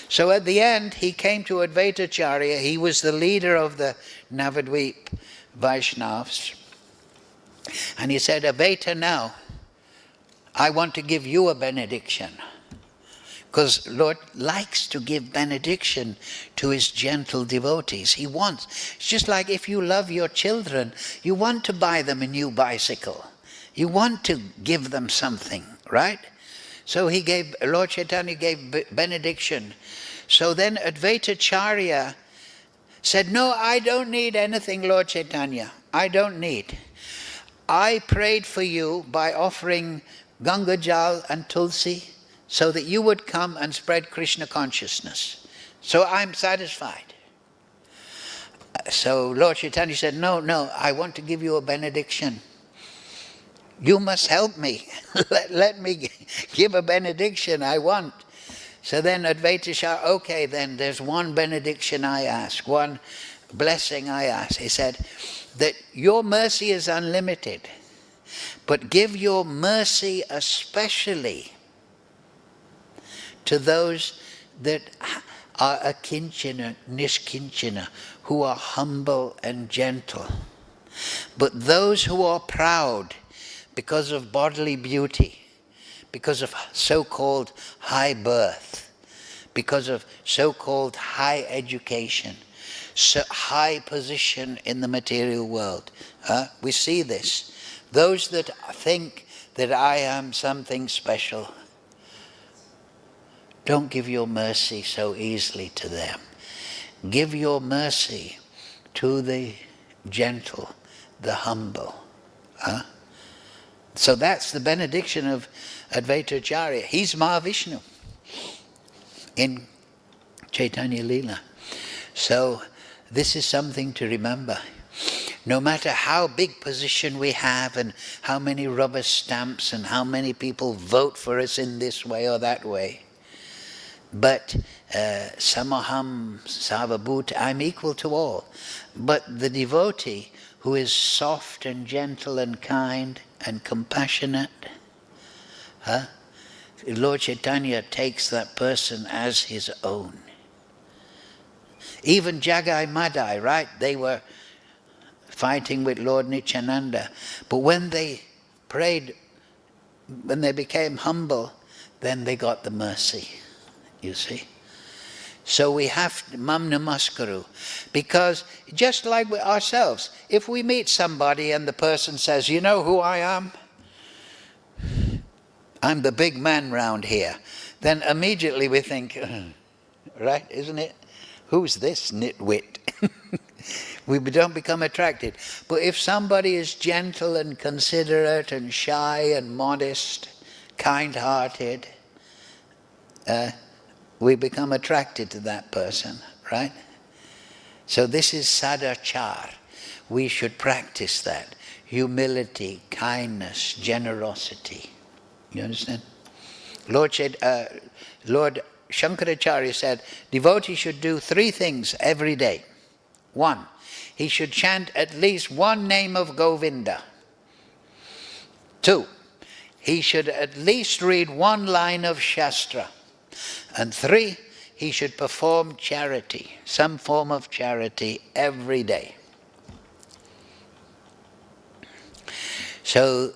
So at the end, he came to Advaitacharya. He was the leader of the Navadvip Vaishnavas. And he said, Advaita, now, I want to give you a benediction. Because Lord likes to give benediction to his gentle devotees. He wants. It's just like if you love your children, you want to buy them a new bicycle. You want to give them something, right? So Lord Chaitanya gave benediction. So then Advaitacharya said, no, I don't need anything, Lord Chaitanya. I don't need. I prayed for you by offering Ganga Jal and Tulsi, so that you would come and spread Krishna consciousness. So I'm satisfied. So Lord Chaitanya said, no, I want to give you a benediction. You must help me. Let me give a benediction, I want. So then Advaita, okay, then there's one benediction I ask, one blessing I ask. He said that your mercy is unlimited, but give your mercy especially to those that are akinchana, nishkinchana, who are humble and gentle. But those who are proud because of bodily beauty, because of so-called high birth, because of so-called high education, so high position in the material world. We see this. Those that think that I am something special, don't give your mercy so easily to them. Give your mercy to the gentle, the humble. So that's the benediction of Advaitacharya. He's Mahavishnu in Chaitanya Leela. So this is something to remember. No matter how big position we have and how many rubber stamps and how many people vote for us in this way or that way, but samaham savabhut, I'm equal to all. But the devotee who is soft and gentle and kind and compassionate, Lord Chaitanya takes that person as his own. Even Jagai Madai, right? They were fighting with Lord Nityananda. But when they prayed, when they became humble, then they got the mercy, you see. So we have to mam namaskaru, because just like with ourselves, if we meet somebody and the person says, you know who I am? I'm the big man round here. Then immediately we think, right, isn't it? Who's this nitwit? We don't become attracted. But if somebody is gentle and considerate and shy and modest, kind-hearted, we become attracted to that person, right? So this is sadachar. We should practice that. Humility, kindness, generosity. You understand? Lord Shankaracharya said, devotee should do 3 things every day. 1, he should chant at least 1 name of Govinda. 2, he should at least read 1 line of Shastra. And 3, he should perform charity, some form of charity every day. So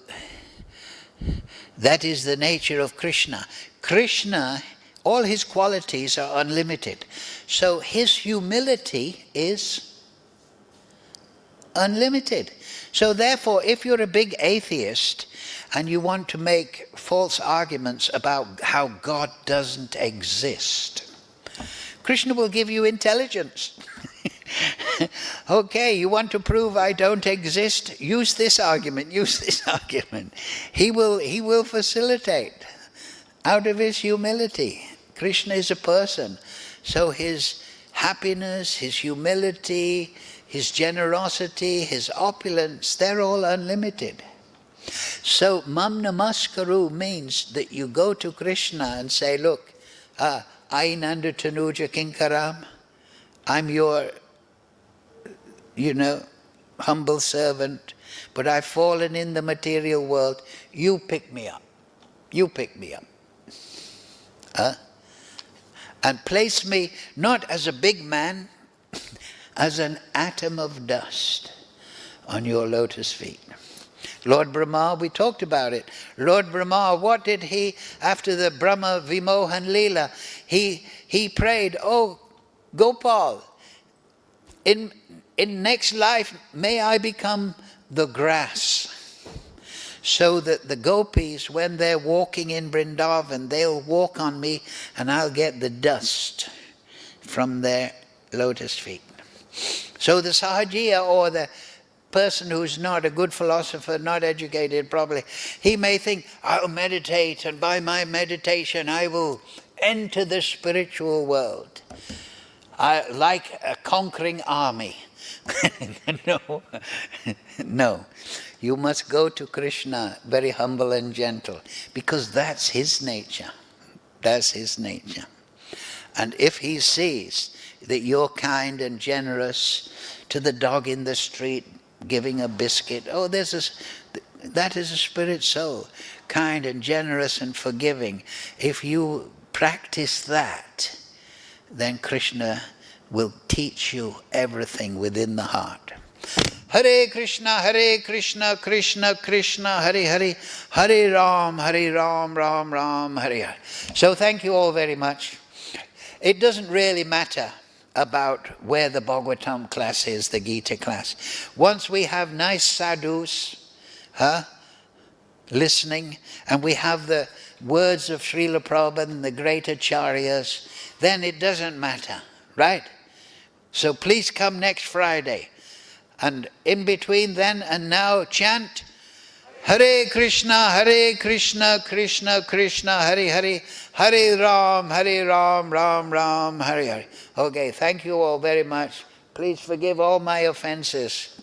that is the nature of Krishna. Krishna, all his qualities are unlimited. So his humility is unlimited. So therefore, if you're a big atheist and you want to make false arguments about how God doesn't exist, Krishna will give you intelligence. Okay, you want to prove I don't exist? Use this argument, use this argument. He will facilitate out of his humility. Krishna is a person. So his happiness, his humility, his generosity, his opulence, they're all unlimited. So mam namaskaru means that you go to Krishna and say, look, Ainanda Tanuja Kinkaram, I'm your, humble servant, but I've fallen in the material world. You pick me up. You pick me up. And place me not as a big man, as an atom of dust on your lotus feet. Lord Brahma, we talked about it. Lord Brahma, what did he, after the Brahma Vimohan Leela, he prayed, oh Gopal, in next life may I become the grass, so that the gopis, when they're walking in Vrindavan, they'll walk on me and I'll get the dust from their lotus feet. So the sahajiya, or the person who's not a good philosopher, not educated properly, he may think, I'll meditate, and by my meditation I will enter the spiritual world like a conquering army. No. You must go to Krishna very humble and gentle, because that's his nature. That's his nature. And if he sees that you're kind and generous to the dog in the street, giving a biscuit, that is a spirit soul, kind and generous and forgiving. If you practice that, then Krishna will teach you everything within the heart. Hare Krishna, Krishna Krishna, Hare Hare, Hare Ram, Ram Ram, Hare Hare. So thank you all very much. It doesn't really matter about where the Bhagavatam class is, the Gita class. Once we have nice sadhus listening, and we have the words of Srila Prabhupada and the great acharyas, then it doesn't matter, right? So please come next Friday. And in between then and now, chant Hare Krishna, Krishna Krishna, Hare Hare, Hare Ram, Ram Ram, Hare Hare. Okay, thank you all very much. Please forgive all my offenses.